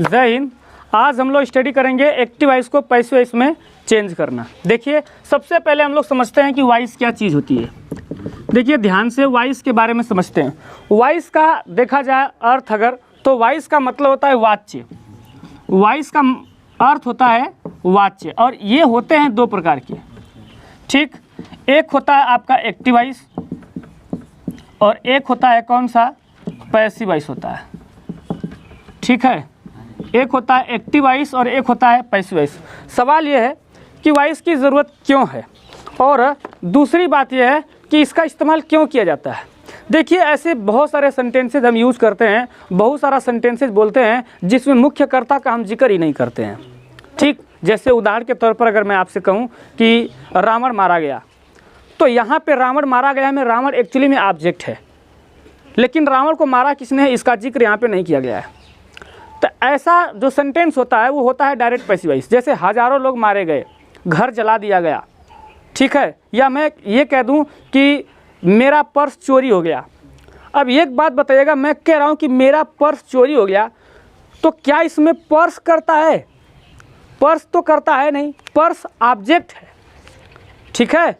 जय हिंद। आज हम लोग स्टडी करेंगे एक्टिव वॉइस को पैसिव वॉइस में चेंज करना। देखिए, सबसे पहले हम लोग समझते हैं कि वॉइस क्या चीज़ होती है। देखिए ध्यान से वॉइस के बारे में समझते हैं। वॉइस का देखा जाए अर्थ अगर, तो वॉइस का मतलब होता है वाच्य। वॉइस का अर्थ होता है वाच्य, और ये होते हैं दो प्रकार के। ठीक, एक होता है आपका एक्टिव वॉइस और एक होता है कौन सा, पैसिव वॉइस होता है। ठीक है, एक होता है एक्टिव वॉइस और एक होता है पैसिव वॉइस। सवाल ये है कि वॉइस की ज़रूरत क्यों है, और दूसरी बात यह है कि इसका इस्तेमाल क्यों किया जाता है। देखिए, ऐसे बहुत सारे सेंटेंसेज हम यूज़ करते हैं, बहुत सारा सेंटेंसेज बोलते हैं जिसमें मुख्यकर्ता का हम जिक्र ही नहीं करते हैं। ठीक, जैसे उदाहरण के तौर पर अगर मैं आपसे कहूँ कि रावण मारा गया, तो यहाँ पे रावण मारा गया में रावण एक्चुअली में ऑब्जेक्ट है, लेकिन रावण को मारा किसने है इसका जिक्र यहाँ पे नहीं किया गया है। तो ऐसा जो सेंटेंस होता है वो होता है डायरेक्ट पैसिव वॉइस। जैसे हज़ारों लोग मारे गए, घर जला दिया गया, ठीक है, या मैं ये कह दूं कि मेरा पर्स चोरी हो गया। अब एक बात बताइएगा, मैं कह रहा हूं कि मेरा पर्स चोरी हो गया, तो क्या इसमें पर्स करता है? पर्स तो करता है नहीं, पर्स ऑब्जेक्ट है। ठीक है,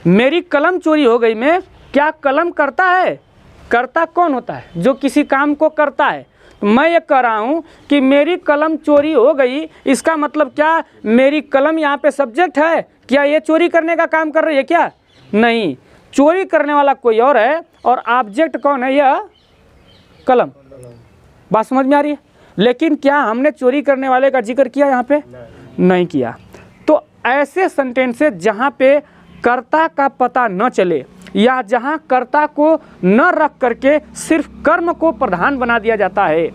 मेरी कलम चोरी हो गई में क्या कलम करता है? करता कौन होता है? जो किसी काम को करता है। तो मैं ये कह रहा हूँ कि मेरी कलम चोरी हो गई, इसका मतलब क्या मेरी कलम यहाँ पे सब्जेक्ट है? क्या ये चोरी करने का काम कर रही है क्या? नहीं, चोरी करने वाला कोई और है और ऑब्जेक्ट कौन है? यह कलम। बात समझ में आ रही है? लेकिन क्या हमने चोरी करने वाले का जिक्र किया यहाँ पे? नहीं किया। तो ऐसे सेंटेंसेस जहाँ पे कर्ता का पता न चले या जहाँ कर्ता को न रख करके सिर्फ कर्म को प्रधान बना दिया जाता है,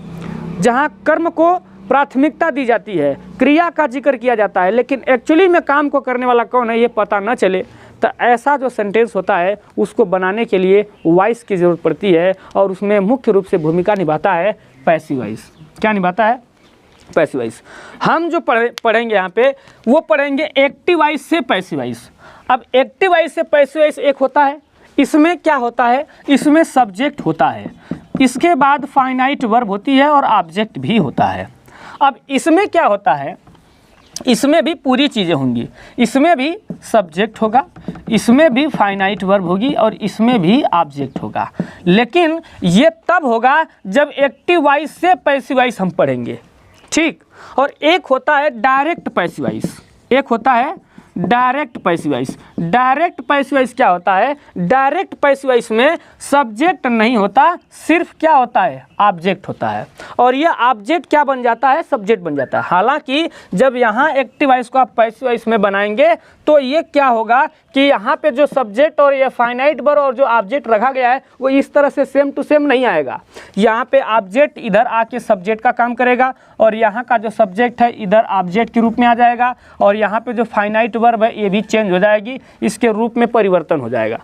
जहाँ कर्म को प्राथमिकता दी जाती है, क्रिया का जिक्र किया जाता है, लेकिन एक्चुअली में काम को करने वाला कौन है ये पता न चले, तो ऐसा जो सेंटेंस होता है उसको बनाने के लिए वॉइस की ज़रूरत पड़ती है, और उसमें मुख्य रूप से भूमिका निभाता है पैसिव वॉइस। क्या निभाता है? Passive voice. हम जो पढ़ेंगे यहाँ पे वो पढ़ेंगे एक्टिव वॉइस से पैसिव वॉइस। अब एक्टिव वॉइस से पैसिव वॉइस एक होता है, इसमें क्या होता है, इसमें सब्जेक्ट होता है, इसके बाद फाइनाइट वर्ब होती है और ऑब्जेक्ट भी होता है। अब इसमें क्या होता है, इसमें भी पूरी चीज़ें होंगी, इसमें भी सब्जेक्ट होगा, इसमें भी फाइनाइट वर्ब होगी और इसमें भी ऑब्जेक्ट होगा। लेकिन ये तब होगा जब एक्टिव वॉइस से पैसिव वॉइस हम पढ़ेंगे। ठीक, और एक होता है डायरेक्ट पैसिव वॉइस, एक होता है direct passive voice. Direct passive voice क्या होता है? डायरेक्ट पैसिव वॉइस में सब्जेक्ट नहीं होता, सिर्फ क्या होता है, ऑब्जेक्ट होता है, और ये ऑब्जेक्ट क्या बन जाता है, सब्जेक्ट बन जाता है। हालांकि जब यहाँ एक्टिव वॉइस को आप पैसिव वॉइस में बनाएंगे तो ये क्या होगा कि यहाँ पे जो सब्जेक्ट और ये फाइनाइट वर्ब और जो ऑब्जेक्ट रखा गया है वो इस तरह से सेम टू सेम नहीं आएगा। यहाँ पे ऑब्जेक्ट इधर आके सब्जेक्ट का काम करेगा, और यहाँ का जो सब्जेक्ट है इधर ऑब्जेक्ट के रूप में आ जाएगा, और यहाँ पे जो फाइनाइट वर्ब है ये भी चेंज हो जाएगी, इसके रूप में परिवर्तन हो जाएगा।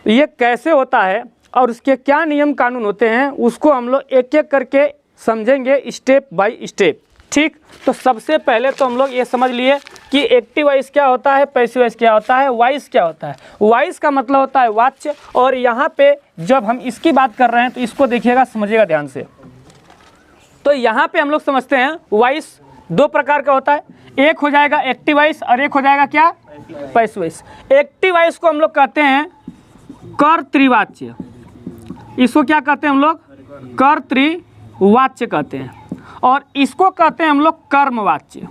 ये कैसे होता है और उसके क्या नियम कानून होते हैं उसको हम लोग एक एक करके समझेंगे, स्टेप बाय स्टेप। ठीक, तो सबसे पहले तो हम लोग ये समझ लिए कि एक्टिव वॉइस क्या होता है, पैसिव वॉइस क्या होता है, वॉइस क्या होता है। वॉइस का मतलब होता है वाच्य, और यहाँ पे जब हम इसकी बात कर रहे हैं तो इसको देखिएगा, समझिएगा ध्यान से। तो यहाँ पे हम लोग समझते हैं वॉइस दो प्रकार का होता है, एक हो जाएगा एक्टिव वॉइस और एक हो जाएगा क्या, पैसिव वॉइस। एक्टिव वॉइस को हम लोग कहते हैं कर्तृवाच्य, इसको क्या कहते हैं हम लोग, कर्तृवाच्य कहते हैं, और इसको कहते हैं हम लोग कर्मवाच्य।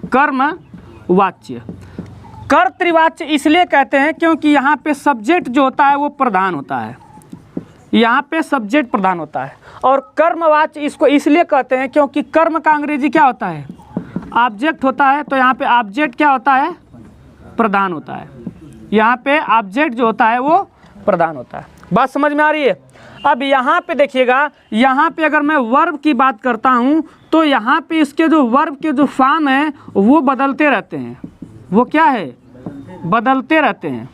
कर्मवाच्य, कर्तृवाच्य इसलिए कहते हैं क्योंकि यहाँ पे सब्जेक्ट जो होता है वो प्रधान होता है, यहाँ पे सब्जेक्ट प्रधान होता है। और कर्मवाच्य इसको इसलिए कहते हैं क्योंकि कर्म का अंग्रेजी क्या होता है, ऑब्जेक्ट होता है, तो यहाँ पे ऑब्जेक्ट क्या होता है, प्रधान होता है। यहाँ पे ऑब्जेक्ट जो होता है वो प्रधान होता है। बात समझ में आ रही है? अब यहाँ पे देखिएगा, यहाँ पे अगर मैं वर्ब की बात करता हूँ तो यहाँ पे इसके जो वर्ब के जो फॉर्म है वो बदलते रहते हैं। वो क्या है, बदलते रहते हैं।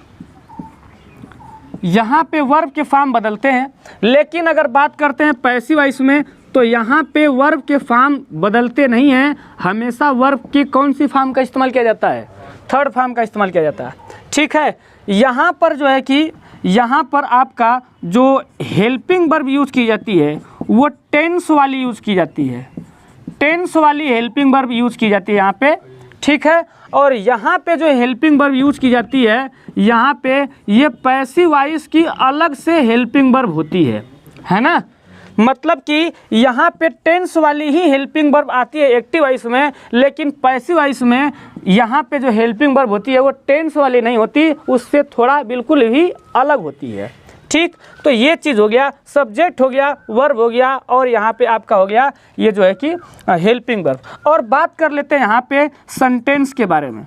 यहाँ पे वर्ब के फॉर्म बदलते हैं, लेकिन अगर बात करते हैं पैसिव वॉइस में तो यहाँ पे वर्ब के फॉर्म बदलते नहीं हैं। हमेशा वर्ब की कौन सी फॉर्म का इस्तेमाल किया जाता है, थर्ड फॉर्म का इस्तेमाल किया जाता है। ठीक है, यहाँ पर जो है कि यहाँ पर आपका जो हेल्पिंग वर्ब यूज़ की जाती है वो टेंस वाली यूज़ की जाती है। टेंस वाली हेल्पिंग वर्ब यूज की जाती है यहाँ पे, ठीक है। और यहाँ पे जो हेल्पिंग वर्ब यूज की जाती है, यहाँ पे ये पैसिव वॉइस की अलग से हेल्पिंग वर्ब होती है ना। मतलब कि यहाँ पे टेंस वाली ही हेल्पिंग वर्ब आती है एक्टिव वॉइस में, लेकिन पैसिव वॉइस में यहाँ पे जो हेल्पिंग वर्ब होती है वो टेंस वाली नहीं होती, उससे थोड़ा बिल्कुल ही अलग होती है, ठीक। तो ये चीज़ हो गया, सब्जेक्ट हो गया, वर्ब हो गया, और यहाँ पे आपका हो गया ये जो है कि हेल्पिंग वर्ब। और बात कर लेते हैं यहाँ पे सेंटेंस के बारे में।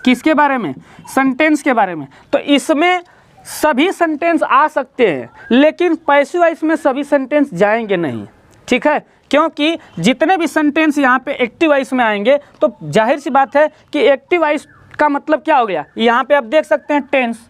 किसके बारे में? सेंटेंस के बारे में। तो इसमें सभी सेंटेंस आ सकते हैं, लेकिन पैसिव वॉइस में सभी सेंटेंस जाएंगे नहीं, ठीक है। क्योंकि जितने भी सेंटेंस यहाँ पे एक्टिव वॉइस में आएंगे तो जाहिर सी बात है कि एक्टिव वॉइस का मतलब क्या हो गया, यहाँ पे आप देख सकते हैं टेंस।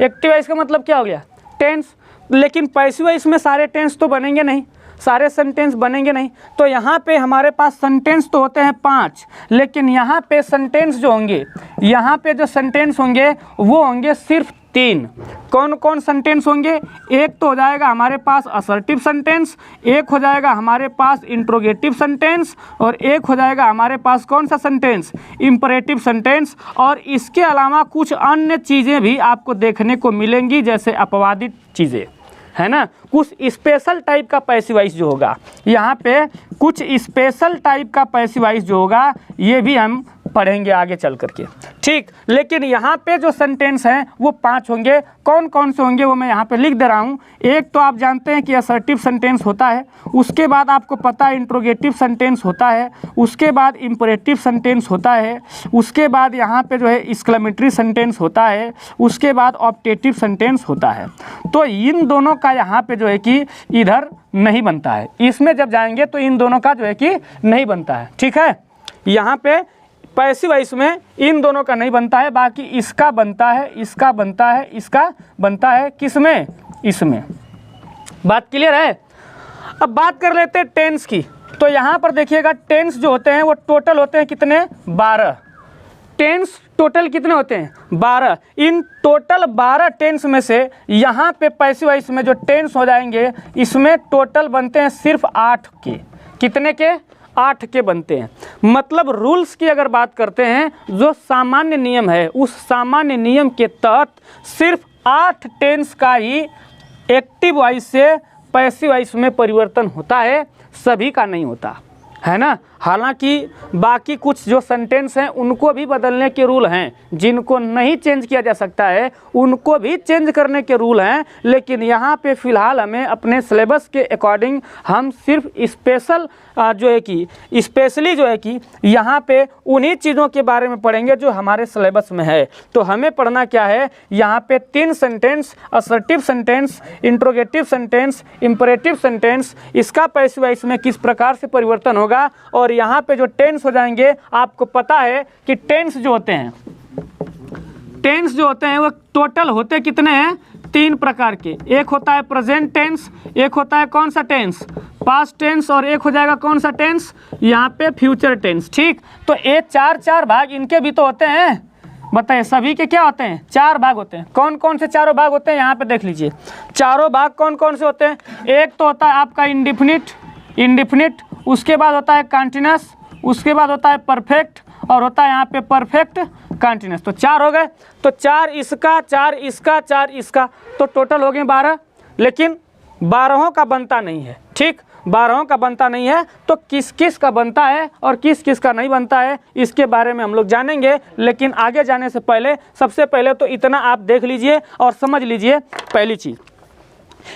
एक्टिव वॉइस का मतलब क्या हो गया? टेंस। लेकिन पैसिव वॉइस में सारे टेंस तो बनेंगे नहीं, सारे सेंटेंस बनेंगे नहीं। तो यहाँ पे हमारे पास सेंटेंस तो होते हैं 5, लेकिन यहाँ पे सेंटेंस जो होंगे, यहाँ पे जो सेंटेंस होंगे वो होंगे सिर्फ 3। कौन कौन सेंटेंस होंगे? एक तो हो जाएगा हमारे पास असर्टिव सेंटेंस, एक हो जाएगा हमारे पास इंट्रोगेटिव सेंटेंस, और एक हो जाएगा हमारे पास कौन सा सेंटेंस? Imperative sentence. और इसके अलावा कुछ अन्य चीज़ें भी आपको देखने को मिलेंगी, जैसे अपवादित चीज़ें, है ना। कुछ स्पेशल टाइप का पैसिव वॉइस जो होगा, यहाँ पे कुछ स्पेशल टाइप का पैसिव वॉइस जो होगा ये भी हम पढ़ेंगे आगे चल करके, ठीक। लेकिन यहाँ पे जो सेंटेंस हैं वो 5 होंगे। कौन कौन से होंगे वो मैं यहाँ पे लिख दे रहा हूँ। एक तो आप जानते हैं कि असर्टिव सेंटेंस होता है, उसके बाद आपको पता है इंट्रोगेटिव सेंटेंस होता है, उसके बाद इंपरेटिव सेंटेंस होता है, उसके बाद यहाँ पे जो है एक्सक्लेमेटरी सेंटेंस होता है, उसके बाद ऑप्टेटिव सेंटेंस होता है। तो इन दोनों का यहाँ पे जो है कि इधर नहीं बनता है, इसमें जब जाएंगे तो इन दोनों का जो है कि नहीं बनता है, ठीक है। यहाँ पे पैसिव वॉइस में इन दोनों का नहीं बनता है, बाकी इसका बनता है, इसका बनता है, इसका बनता है। किसमें? इसमें। बात क्लियर है? अब बात कर लेते हैं टेंस की। तो यहाँ पर देखिएगा टेंस जो होते हैं वो टोटल होते हैं कितने? 12। टेंस टोटल कितने होते हैं? 12। इन टोटल 12 टेंस में से यहाँ पे पैसिव वॉइस में जो टेंस हो जाएंगे, इसमें टोटल बनते हैं सिर्फ 8 के। कितने के? 8 के बनते हैं। मतलब रूल्स की अगर बात करते हैं, जो सामान्य नियम है, उस सामान्य नियम के तहत सिर्फ 8 टेंस का ही एक्टिव वॉइस से पैसिव वॉइस में परिवर्तन होता है, सभी का नहीं होता, है ना। हालांकि बाकी कुछ जो सेंटेंस हैं उनको भी बदलने के रूल हैं, जिनको नहीं चेंज किया जा सकता है उनको भी चेंज करने के रूल हैं। लेकिन यहाँ पे फ़िलहाल हमें अपने सिलेबस के अकॉर्डिंग हम सिर्फ स्पेशल जो है कि स्पेशली जो है कि यहाँ पे उन्हीं चीज़ों के बारे में पढ़ेंगे जो हमारे सिलेबस में है। तो हमें पढ़ना क्या है? यहाँ पे 3 sentence, assertive sentence, interrogative sentence, imperative sentence, इसका पैसिव वॉइस में किस प्रकार से परिवर्तन होगा। और यहाँ पे जो टेंस हो जाएंगे, आपको पता है कि टेंस जो होते हैं, टेंस जो होते हैं वो टोटल होते कितने हैं? 3 प्रकार के। एक होता है प्रेजेंट टेंस, एक होता है कौन सा टेंस? पास्ट टेंस, और एक हो जाएगा कौन सा टेंस? यहाँ पे फ्यूचर टेंस, ठीक। तो ये 4 भाग इनके भी तो होते हैं। बताइए सभी के क्या होते हैं? 4 भाग होते हैं। कौन कौन से 4 भाग होते हैं? यहाँ पे देख लीजिए, 4 भाग कौन कौन से होते हैं। एक तो होता है आपका इंडिफिनिट, उसके बाद होता है कंटिन्यूअस, उसके बाद होता है परफेक्ट, और होता है यहाँ पे परफेक्ट कंटिन्यूअस। तो 4 हो गए। तो 4 इसका, 4 इसका, 4 इसका, तो टोटल हो गए 12। लेकिन 12 का बनता नहीं है, ठीक। 12 का बनता नहीं है, तो किस किस का बनता है और किस किस का नहीं बनता है, इसके बारे में हम लोग जानेंगे। लेकिन आगे जाने से पहले सबसे पहले तो इतना आप देख लीजिए और समझ लीजिए। पहली चीज़,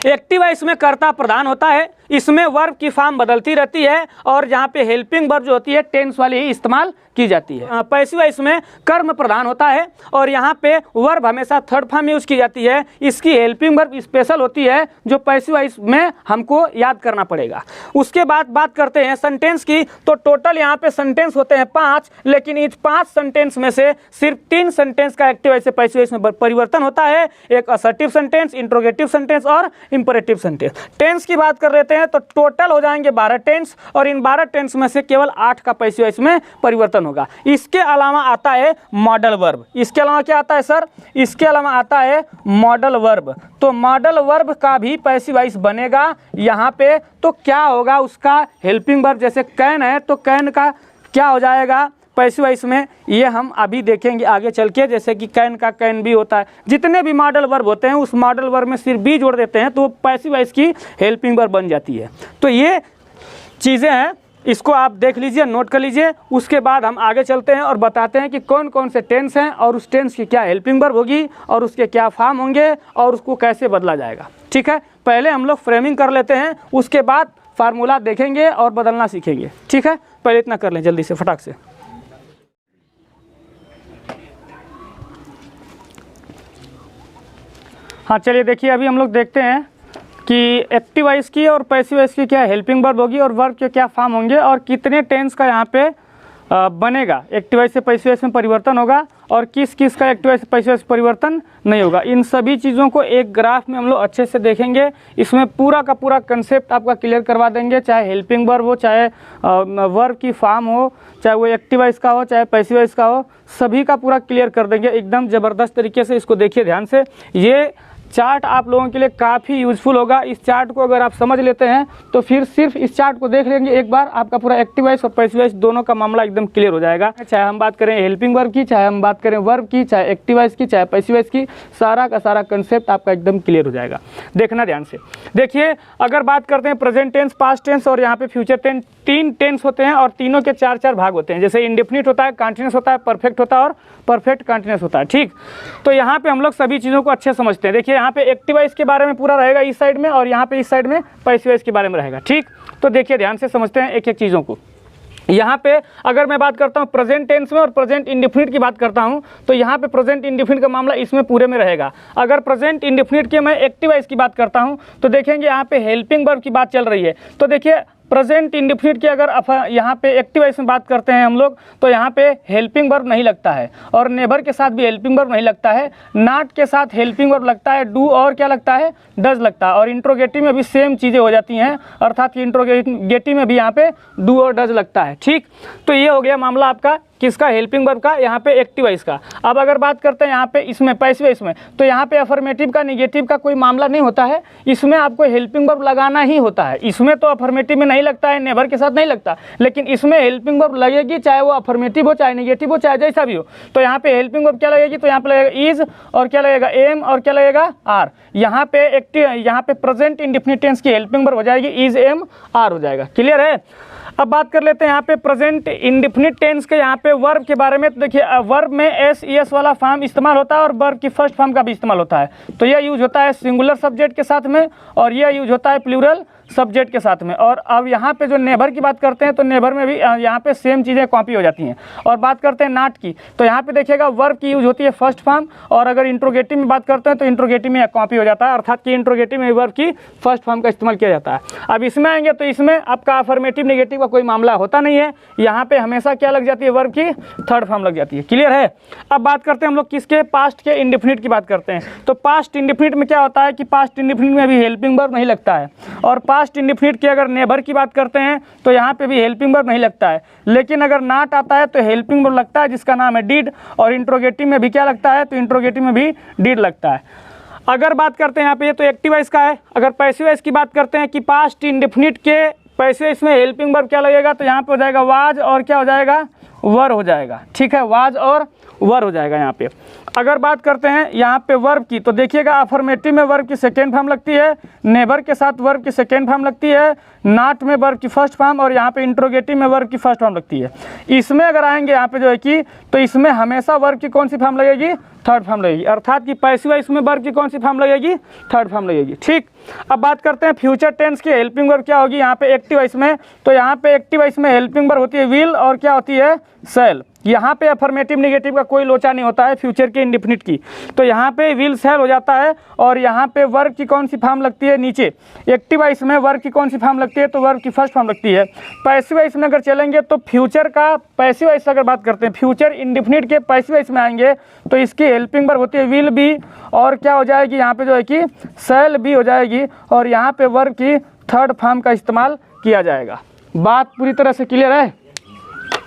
एक्टिव वॉइस में कर्ता प्रधान होता है, इसमें वर्ब की फॉर्म बदलती रहती है, और जहाँ पे हेल्पिंग वर्ब जो होती है टेंस वाली ही इस्तेमाल की जाती है। पैसिव वॉइस में कर्म प्रधान होता है, और यहाँ पे वर्ब हमेशा थर्ड फॉर्म यूज की जाती है। इसकी हेल्पिंग वर्ब स्पेशल होती है, जो पैसिव वॉइस में हमको याद करना पड़ेगा। उसके बाद बात करते हैं सेंटेंस की। तो टोटल यहाँ पे सेंटेंस होते हैं 5, लेकिन इस 5 सेंटेंस में से सिर्फ 3 सेंटेंस का एक्टिव वॉइस से पैसिव वॉइस में परिवर्तन होता है। एक असर्टिव सेंटेंस, इंट्रोगेटिव सेंटेंस और इंपरेटिव सेंटेंस। टेंस की बात कर रहे थे, करते हैं तो टोटल हो जाएंगे 12 टेंस, और इन 12 टेंस में से केवल 8 का पैसिव वॉइस में परिवर्तन होगा। इसके अलावा आता है मॉडल वर्ब। इसके अलावा क्या आता है सर? इसके अलावा आता है मॉडल वर्ब। तो मॉडल वर्ब का भी पैसिव वॉइस बनेगा यहाँ पे। तो क्या होगा उसका हेल्पिंग वर्ब? जैसे कैन है तो कैन का क्या हो जाएगा पैसिव वॉइस में, ये हम अभी देखेंगे आगे चल के। जैसे कि कैन का कैन भी होता है। जितने भी मॉडल वर्ब होते हैं उस मॉडल वर्ब में सिर्फ बी जोड़ देते हैं तो पैसिव वॉइस की हेल्पिंग वर्ब बन जाती है। तो ये चीज़ें हैं, इसको आप देख लीजिए, नोट कर लीजिए। उसके बाद हम आगे चलते हैं और बताते हैं कि कौन कौन से टेंस हैं और उस टेंस की क्या हेल्पिंग वर्ब होगी और उसके क्या फॉर्म होंगे और उसको कैसे बदला जाएगा। ठीक है, पहले हम लोग फ्रेमिंग कर लेते हैं, उसके बाद फार्मूला देखेंगे और बदलना सीखेंगे। ठीक है, पहले इतना कर लें जल्दी से फटाक से। हाँ चलिए देखिए, अभी हम लोग देखते हैं कि एक्टिव वॉइस की और पैसिव वॉइस की क्या हेल्पिंग वर्ब होगी और वर्ब के क्या फॉर्म होंगे और कितने टेंस का यहाँ पे बनेगा, एक्टिव वॉइस से पैसिव वॉइस में परिवर्तन होगा और किस किस का एक्टिव वॉइस से पैसिव वॉइस परिवर्तन नहीं होगा। इन सभी चीज़ों को एक ग्राफ में हम लोग अच्छे से देखेंगे। इसमें पूरा का पूरा कंसेप्ट आपका क्लियर करवा देंगे, चाहे हेल्पिंग वर्ब हो, चाहे वर्ब की फॉर्म हो, चाहे वो एक्टिव वॉइस का हो, चाहे पैसिव वॉइस का हो, सभी का पूरा क्लियर कर देंगे एकदम ज़बरदस्त तरीके से। इसको देखिए ध्यान से, ये चार्ट आप लोगों के लिए काफ़ी यूज़फुल होगा। इस चार्ट को अगर आप समझ लेते हैं तो फिर सिर्फ इस चार्ट को देख लेंगे एक बार, आपका पूरा एक्टिव वॉइस और पैसिव वॉइस दोनों का मामला एकदम क्लियर हो जाएगा। चाहे हम बात करें हेल्पिंग वर्ब की, चाहे हम बात करें वर्ब की, चाहे एक्टिव वॉइस की, चाहे पैसिव वॉइस की, सारा का सारा कंसेप्ट आपका एकदम क्लियर हो जाएगा। देखना ध्यान से। देखिए, अगर बात करते हैं प्रेजेंट टेंस, पास्ट टेंस और यहाँ पे फ्यूचर टेंस, 3 टेंस होते हैं और तीनों के 4-4 भाग होते हैं। जैसे इंडेफिनिट होता है, कॉन्टिन्यूअस होता है, परफेक्ट होता है और परफेक्ट कॉन्टिन्यूअस होता है। ठीक, तो यहाँ पे हम लोग सभी चीज़ों को अच्छे समझते हैं। देखिए, यहाँ पे एक्टिव वॉइस के बारे में पूरा रहेगा इस साइड में और यहाँ पे इस साइड में पैसिव वॉइस के बारे में रहेगा। ठीक, तो देखिए ध्यान से समझते हैं एक एक चीज़ों को। यहाँ पे अगर मैं बात करता हूँ प्रेजेंट टेंस में और प्रेजेंट इंडेफिनिट की बात करता हूँ तो यहाँ पे प्रेजेंट इंडेफिनिट का मामला इसमें पूरे में रहेगा। अगर प्रेजेंट इंडेफिनिट की मैं एक्टिव वॉइस की बात करता हूँ तो देखेंगे यहाँ पे हेल्पिंग वर्ब की बात चल रही है। तो देखिए, प्रेजेंट इंडेफिनिट की अगर यहाँ पे एक्टिव वॉइस में बात करते हैं हम लोग तो यहाँ पे हेल्पिंग वर्ब नहीं लगता है और नेवर के साथ भी हेल्पिंग वर्ब नहीं लगता है, नॉट के साथ हेल्पिंग वर्ब लगता है, डू और क्या लगता है, डज लगता है। और इंट्रोगेटिव में भी सेम चीज़ें हो जाती हैं, अर्थात कि इंट्रोगेटिव में भी यहाँ पे डू और डज लगता है। ठीक, तो ये हो गया मामला आपका किसका, हेल्पिंग वर्ब का, यहाँ पे एक्टिव वॉइस का। अब अगर बात करते हैं यहाँ पे इसमें पैसिव वॉइस में तो यहाँ पे अफर्मेटिव का निगेटिव का कोई मामला नहीं होता है, इसमें आपको हेल्पिंग वर्ब लगाना ही होता है। इसमें तो अफर्मेटिव में नहीं लगता है, नेवर के साथ नहीं लगता, लेकिन इसमें हेल्पिंग वर्ब लगेगी, चाहे वो अफर्मेटिव हो, चाहे निगेटिव हो, चाहे जैसा भी हो। तो यहाँ पे हेल्पिंग वर्ब क्या लगेगी, तो यहाँ पे लगेगा इज और क्या लगेगा एम और क्या लगेगा आर। यहाँ पे एक्टिव, यहाँ पे प्रेजेंट इंडेफिनिट टेंस की हेल्पिंग वर्ब हो जाएगी इज एम आर हो जाएगा। क्लियर है। अब बात कर लेते हैं यहाँ पे प्रेजेंट इंडेफिनिट टेंस के यहाँ पे वर्ब के बारे में। तो देखिए, वर्ब में एस एस वाला फॉर्म इस्तेमाल होता है और वर्ब की फर्स्ट फॉर्म का भी इस्तेमाल होता है। तो यह यूज होता है सिंगुलर सब्जेक्ट के साथ में और यह यूज होता है प्लूरल सब्जेक्ट के साथ में। और अब यहाँ पे जो नेवर की बात करते हैं तो नेवर में भी यहाँ पे सेम चीज़ें कॉपी हो जाती हैं। और बात करते हैं नॉट की तो यहाँ पे देखिएगा वर्ब की यूज होती है फर्स्ट फॉर्म, और अगर इंट्रोगेटिव में बात करते हैं तो इंट्रोगेटिव में कॉपी हो जाता है, अर्थात कि इंट्रोगेटिव में वर्ब की फर्स्ट फॉर्म का इस्तेमाल किया जाता है। अब इसमें आएंगे तो इसमें आपका अफर्मेटिव नेगेटिव का कोई मामला होता नहीं है, यहाँ पे हमेशा क्या लग जाती है, वर्ब की थर्ड फॉर्म लग जाती है। क्लियर है। अब बात करते हैं हम लोग किसके, पास्ट के इंडेफिनिट की बात करते हैं। तो पास्ट इंडेफिनिट में क्या होता है कि पास्ट इंडेफिनिट में भी हेल्पिंग वर्ब नहीं लगता है, और पास्ट इंडेफिनिट की अगर नेवर की बात करते हैं तो यहाँ पे भी हेल्पिंग वर्ब नहीं लगता है, लेकिन अगर नॉट आता है तो हेल्पिंग वर्ब लगता है जिसका नाम है डिड, और इंट्रोगेटिव में भी क्या लगता है, तो इंट्रोगेटिव में भी डिड लगता है। अगर बात करते हैं यहाँ पे, ये तो एक्टिव वॉइस का है। अगर पैसिव वॉइस की बात करते हैं कि पास्ट इंडेफिनिट के पैसिव वॉइस में हेल्पिंग वर्ब क्या लगेगा, तो यहाँ पे हो जाएगा वाज और क्या हो जाएगा, वर हो जाएगा। ठीक है, वाज और वर हो जाएगा यहाँ पे। अगर बात करते हैं यहाँ पे वर्ब की तो देखिएगा अफर्मेटिव में वर्ब की सेकेंड फॉर्म लगती है, नेवर के साथ वर्ब की सेकेंड फॉर्म लगती है, नॉट में वर्ब की फर्स्ट फॉर्म, और यहाँ पे इंट्रोगेटिव में वर्ब की फर्स्ट फॉर्म लगती है। इसमें अगर आएंगे यहाँ पे जो है कि तो इसमें हमेशा वर्ब की कौन सी फॉर्म लगेगी, थर्ड फॉर्म लगेगी, अर्थात कि पैसिव वॉइस में वर्ब की कौन सी फॉर्म लगेगी, थर्ड फॉर्म लगेगी। ठीक, अब बात करते हैं फ्यूचर टेंस की हेल्पिंग वर्ब क्या होगी यहाँ पे एक्टिव वॉइस में। तो यहाँ पे एक्टिव वॉइस में हेल्पिंग वर्ब होती है विल और क्या होती है, शैल। यहाँ पे अफर्मेटिव नेगेटिव का कोई लोचा नहीं होता है फ्यूचर के इंडेफिनिट की, तो यहाँ पे विल शैल हो जाता है। और यहाँ पे वर्ब की कौन सी फॉर्म लगती है, नीचे एक्टिव वॉइस में वर्ब की कौन सी फॉर्म लगती है, तो वर्ब की फर्स्ट फॉर्म लगती है। पैसिव वॉइस में अगर चलेंगे तो फ्यूचर का पैसिव वॉइस अगर बात करते हैं, फ्यूचर इंडेफिनिट के पैसिव वॉइस में आएंगे तो इसकी हेल्पिंग वर्ब होती है विल बी और क्या हो जाएगी यहाँ पे जो है कि शैल बी हो जाएगी, और यहाँ पे वर्ब की थर्ड फॉर्म का इस्तेमाल किया जाएगा। बात पूरी तरह से क्लियर है।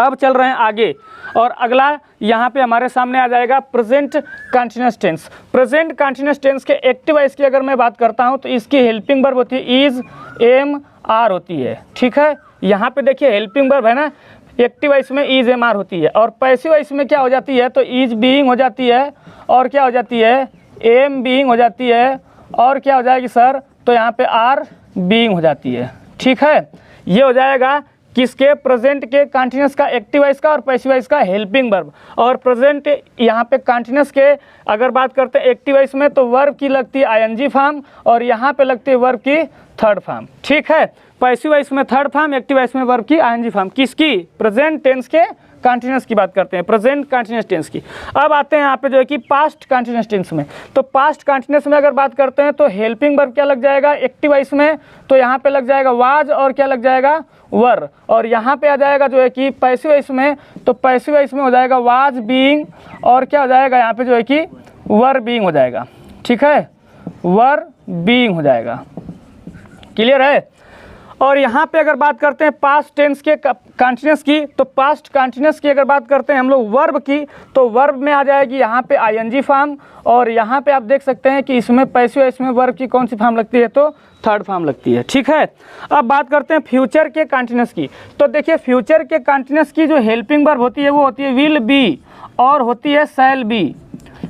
अब चल रहे हैं आगे और अगला यहाँ पे हमारे सामने आ जाएगा present continuous tense. Present continuous tense के एक्टिव वॉइस की अगर मैं बात करता हूँ तो इसकी हेल्पिंग वर्ब होती है इज, एम, आर होती है। ठीक है, यहाँ पे देखिए हेल्पिंग वर्ब है ना, एक्टिव वॉइस में इज, एम, आर होती है और पैसिव वॉइस में क्या हो जाती है तो इज बीइंग हो जाती है और क्या हो जाती है एम बीइंग हो जाती है और क्या हो जाएगी सर तो यहाँ पे आर बीइंग हो जाती है। ठीक है, ये हो जाएगा किसके प्रेजेंट के कंटीन्यूअस का एक्टिव वॉइस का और पैसिव वॉइस का हेल्पिंग वर्ब। और प्रेजेंट यहाँ पे कंटीन्यूअस के अगर बात करते हैं एक्टिव वॉइस में तो वर्ब की लगती है आईएनजी फॉर्म और यहाँ पे लगती है वर्ब की थर्ड फॉर्म। ठीक है, पैसिव वॉइस में थर्ड फॉर्म, एक्टिव वॉइस में वर्ब की आईएनजी फॉर्म। किसकी? प्रेजेंट टेंस के कंटीन्यूअस की बात करते हैं, प्रेजेंट कंटीन्यूअस टेंस की। अब आते हैं यहाँ पे जो है कि पास्ट कंटीन्यूअस टेंस में। तो पास्ट कंटीन्यूअस में अगर बात करते हैं तो हेल्पिंग वर्ब क्या लग जाएगा एक्टिव वॉइस में तो यहाँ पे लग जाएगा वाज और क्या लग जाएगा वर। और यहाँ पे आ जाएगा जो है कि पैसिव वॉइस में तो पैसिव वॉइस में हो जाएगा वाज बीइंग और क्या हो जाएगा यहाँ पे जो है कि वर बीइंग हो जाएगा। ठीक है, वर बीइंग हो जाएगा। क्लियर है। और यहाँ पे अगर बात करते हैं पास्ट टेंस के कंटीन्यूअस की तो पास्ट कंटीन्यूअस की अगर बात करते हैं हम लोग वर्ब की तो वर्ब में आ जाएगी यहाँ पे आईएनजी फॉर्म और यहाँ पे आप देख सकते हैं कि इसमें पैसिव इसमें वर्ब की कौन सी फॉर्म लगती है तो थर्ड फॉर्म लगती है। ठीक है, अब बात करते हैं फ्यूचर के कंटीन्यूअस की। तो देखिए फ्यूचर के कंटीन्यूअस की जो हेल्पिंग वर्ब होती है वो होती है विल बी और होती है शैल बी।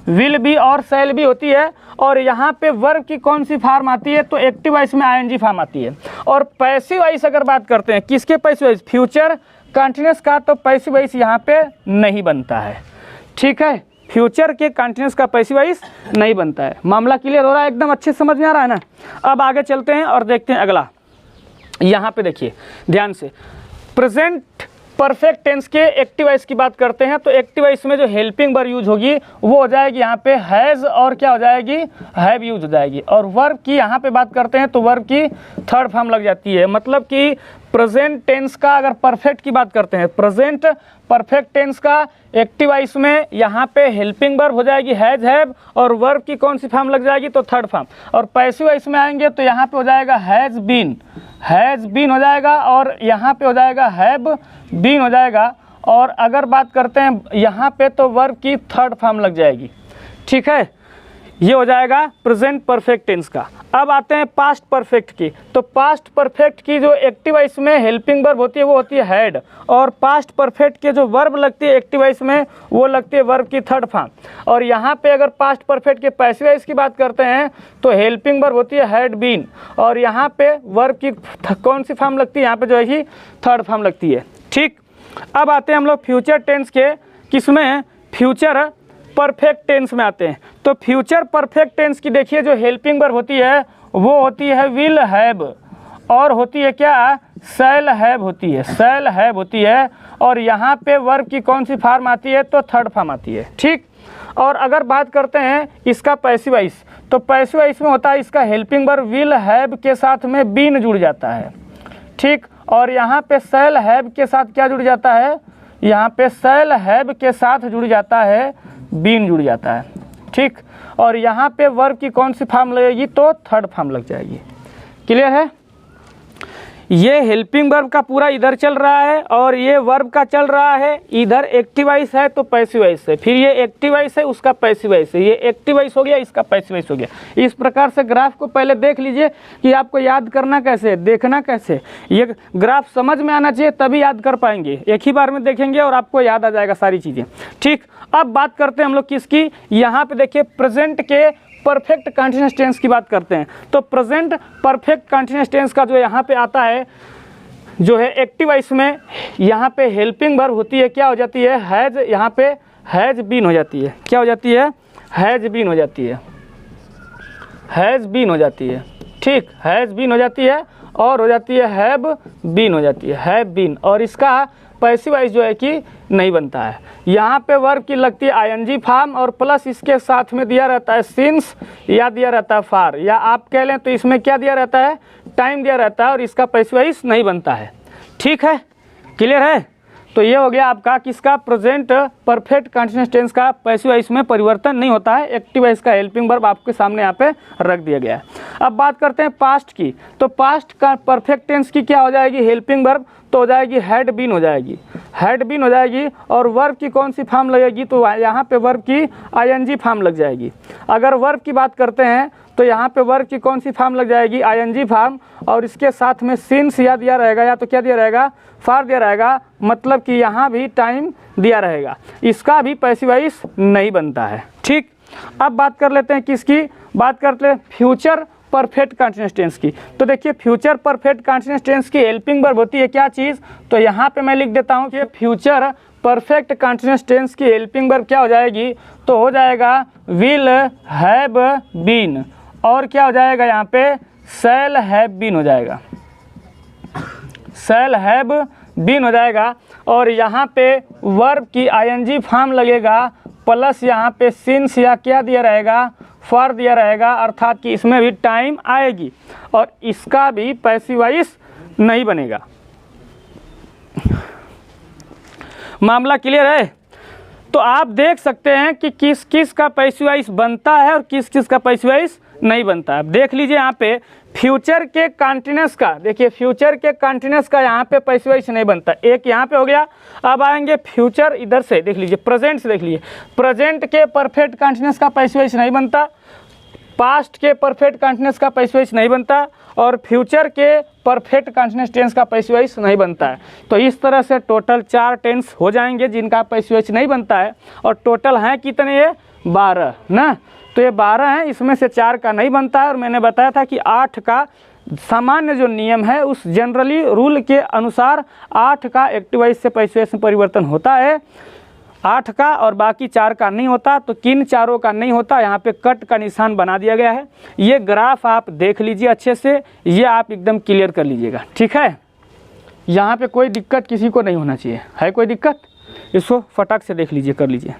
विल बी और शैल बी होती है और यहाँ पे वर्ब की कौन सी फॉर्म आती है तो एक्टिव वॉइस में आईएनजी फॉर्म आती है। और पैसिव वॉइस अगर बात करते हैं किसके पैसिव वॉइस फ्यूचर कंटीन्यूअस का तो पैसिव वॉइस यहाँ पे नहीं बनता है। ठीक है, फ्यूचर के कंटीन्यूअस का पैसिव वॉइस नहीं बनता है। मामला क्लियर हो रहा है, एकदम अच्छे समझ में आ रहा है ना। अब आगे चलते हैं और देखते हैं अगला। यहाँ पे देखिए ध्यान से प्रेजेंट परफेक्ट टेंस के एक्टिव वॉइस की बात करते हैं तो एक्टिव वॉइस में जो हेल्पिंग वर्ब यूज होगी वो हो जाएगी यहाँ पे हैज़ और क्या हो जाएगी हैव यूज हो जाएगी। और वर्ब की यहाँ पे बात करते हैं तो वर्ब की थर्ड फॉर्म लग जाती है। मतलब कि प्रेजेंट टेंस का अगर परफेक्ट की बात करते हैं प्रेजेंट परफेक्ट टेंस का एक्टिव वॉइस में यहाँ पे हेल्पिंग वर्ब हो जाएगी हैज़, हैव और वर्ब की कौन सी फॉर्म लग जाएगी तो थर्ड फॉर्म। और पैसिव वॉइस में आएंगे तो यहाँ पे हो जाएगा हैज़ बीन हो जाएगा और यहाँ पे हो जाएगा हैव बीन हो जाएगा। और अगर बात करते हैं यहाँ पे तो वर्ब की थर्ड फॉर्म लग जाएगी। ठीक है, ये हो जाएगा प्रेजेंट परफेक्ट टेंस का। अब आते हैं पास्ट परफेक्ट की। तो पास्ट परफेक्ट की जो एक्टिव वॉइस में हेल्पिंग वर्ब होती है वो होती है हैड और पास्ट परफेक्ट के जो वर्ब लगती है एक्टिव वॉइस में वो लगती है वर्ब की थर्ड फॉर्म। और यहाँ पे अगर पास्ट परफेक्ट के पैसिव वॉइस की बात करते हैं तो हेल्पिंग वर्ब होती है हैड बीन और यहाँ पे वर्ब की कौन सी फॉर्म लगती है यहाँ पे जो है कि थर्ड फॉर्म लगती है। ठीक, अब आते हैं हम लोग फ्यूचर टेंस के किसमें फ्यूचर परफेक्ट टेंस में आते हैं। तो फ्यूचर परफेक्ट टेंस की देखिए जो हेल्पिंग वर्ब होती है वो होती है विल हैव और होती है क्या शैल हैव होती है, शैल हैव होती है। और यहाँ पे वर्ब की कौन सी फॉर्म आती है तो थर्ड फॉर्म आती है। ठीक, और अगर बात करते हैं इसका पैसिव वॉइस तो पैसिव वॉइस में होता है इसका हेल्पिंग वर्ब विल हैव के साथ में बीन जुड़ जाता है। ठीक, और यहाँ पे शैल हैव के साथ क्या जुड़ जाता है यहाँ पे शैल हैव के साथ जुड़ जाता है बीन जुड़ जाता है। ठीक, और यहाँ पे वर्ब की कौन सी फॉर्म लगेगी तो थर्ड फॉर्म लग जाएगी। क्लियर है। ये हेल्पिंग वर्ब का पूरा इधर चल रहा है और ये वर्ब का चल रहा है इधर एक्टिव वॉइस है तो पैसिव वॉइस है, फिर ये एक्टिव वॉइस है उसका पैसिव वॉइस है, ये एक्टिव वॉइस हो गया इसका पैसिव वॉइस हो गया। इस प्रकार से ग्राफ को पहले देख लीजिए कि आपको याद करना कैसे, देखना कैसे, ये ग्राफ समझ में आना चाहिए तभी याद कर पाएंगे। एक ही बार में देखेंगे और आपको याद आ जाएगा सारी चीज़ें। ठीक, अब बात करते हैं हम लोग किसकी, यहाँ पे देखिए प्रेजेंट के परफेक्ट कंटीन्यूअस टेंस की बात करते हैं। तो प्रेजेंट परफेक्ट कंटीन्यूअस टेंस का जो यहाँ पे आता है जो है एक्टिव वॉइस में यहाँ पे हेल्पिंग वर्ब होती है क्या हो जाती है हैज़, यहाँ पे हैज़ बीन हो जाती है। क्या हो जाती है हैज़ बीन हो जाती है, हैज़ बीन हो जाती है। ठीक, हैज़ बीन हो जाती है और हो जाती है हैव बीन हो जाती है, हैव बीन। और इसका पैसिव वॉइस जो है कि नहीं बनता है। यहाँ पे वर्ब की लगती है आईएनजी फॉर्म और प्लस इसके साथ में दिया रहता है सिंस या दिया रहता है फार या आप कह लें तो इसमें क्या दिया रहता है टाइम दिया रहता है और इसका पैसिव वॉइस नहीं बनता है। ठीक है, क्लियर है। तो ये हो गया आपका किसका, प्रेजेंट परफेक्ट कंटीन्यूअस टेंस का पैसिव वॉइस में परिवर्तन नहीं होता है। एक्टिव वॉइस का हेल्पिंग वर्ब आपके सामने यहाँ पे रख दिया गया है। अब बात करते हैं पास्ट की, तो पास्ट का परफेक्ट टेंस की क्या हो जाएगी, हेल्पिंग वर्ब तो हो जाएगी हैड बीन हो जाएगी, हैड बीन हो जाएगी। और वर्ब की कौन सी फॉर्म लगेगी, तो यहाँ पे वर्ब की आईएनजी फॉर्म लग जाएगी। अगर वर्ब की बात करते हैं तो यहाँ पे वर्ब की कौन सी फॉर्म लग जाएगी, आईएनजी फॉर्म, और इसके साथ में सिंस या दिया रहेगा, या तो क्या दिया रहेगा, फॉर दिया रहेगा, मतलब कि यहाँ भी टाइम दिया रहेगा। इसका भी पैसिव वॉइस नहीं बनता है। ठीक, अब बात कर लेते हैं किसकी, बात करते हैं फ्यूचर परफेक्ट कंटीन्यूअस टेंस की। तो देखिए फ्यूचर परफेक्ट कंटीन्यूअस टेंस की हेल्पिंग वर्ब होती है क्या चीज़, तो यहाँ पे मैं लिख देता हूँ कि फ्यूचर परफेक्ट कंटीन्यूअस टेंस की हेल्पिंग वर्ब क्या हो जाएगी, तो हो जाएगा विल हैव बीन, और क्या हो जाएगा यहाँ पे शैल हैव बीन हो जाएगा, शैल हैव बीन हो जाएगा। और यहाँ पे वर्ब की आईएनजी फॉर्म लगेगा, प्लस यहाँ पे सिंस या क्या दिया रहेगा, फॉर दिया रहेगा, अर्थात कि इसमें भी टाइम आएगी और इसका भी पैसिव वॉइस नहीं बनेगा। मामला क्लियर है? तो आप देख सकते हैं कि किस किस का पैसिव वॉइस बनता है और किस किस का पैसिव वॉइस नहीं बनता है। अब देख लीजिए यहाँ पे फ्यूचर के कंटीन्यूअस का, देखिए फ्यूचर के कंटीन्यूअस का यहाँ पे पैसिव वॉइस नहीं बनता, एक यहाँ पे हो गया। अब आएंगे फ्यूचर, इधर से देख लीजिए प्रेजेंट से देख लीजिए, प्रेजेंट के परफेक्ट कंटीन्यूअस का पैसिव वॉइस नहीं बनता, पास्ट के परफेक्ट कंटीन्यूअस का पैसिव वॉइस नहीं बनता, और फ्यूचर के परफेक्ट कंटीन्यूअस टेंस का पैसिव वॉइस नहीं बनता है। तो इस तरह से टोटल 4 टेंस हो जाएंगे जिनका पैसिव वॉइस नहीं बनता है, और टोटल हैं कितने, ये 12 ना। तो ये 12 हैं, इसमें से 4 का नहीं बनता है, और मैंने बताया था कि 8 का सामान्य जो नियम है उस जनरली रूल के अनुसार 8 का एक्टिव वॉइस से पैसिव वॉइस में परिवर्तन होता है, 8 का, और बाकी 4 का नहीं होता। तो किन चारों का नहीं होता, यहाँ पे कट का निशान बना दिया गया है। ये ग्राफ आप देख लीजिए अच्छे से, ये आप एकदम क्लियर कर लीजिएगा, ठीक है। यहाँ पे कोई दिक्कत किसी को नहीं होना चाहिए, है कोई दिक्कत, इसको फटाक से देख लीजिए, कर लीजिए।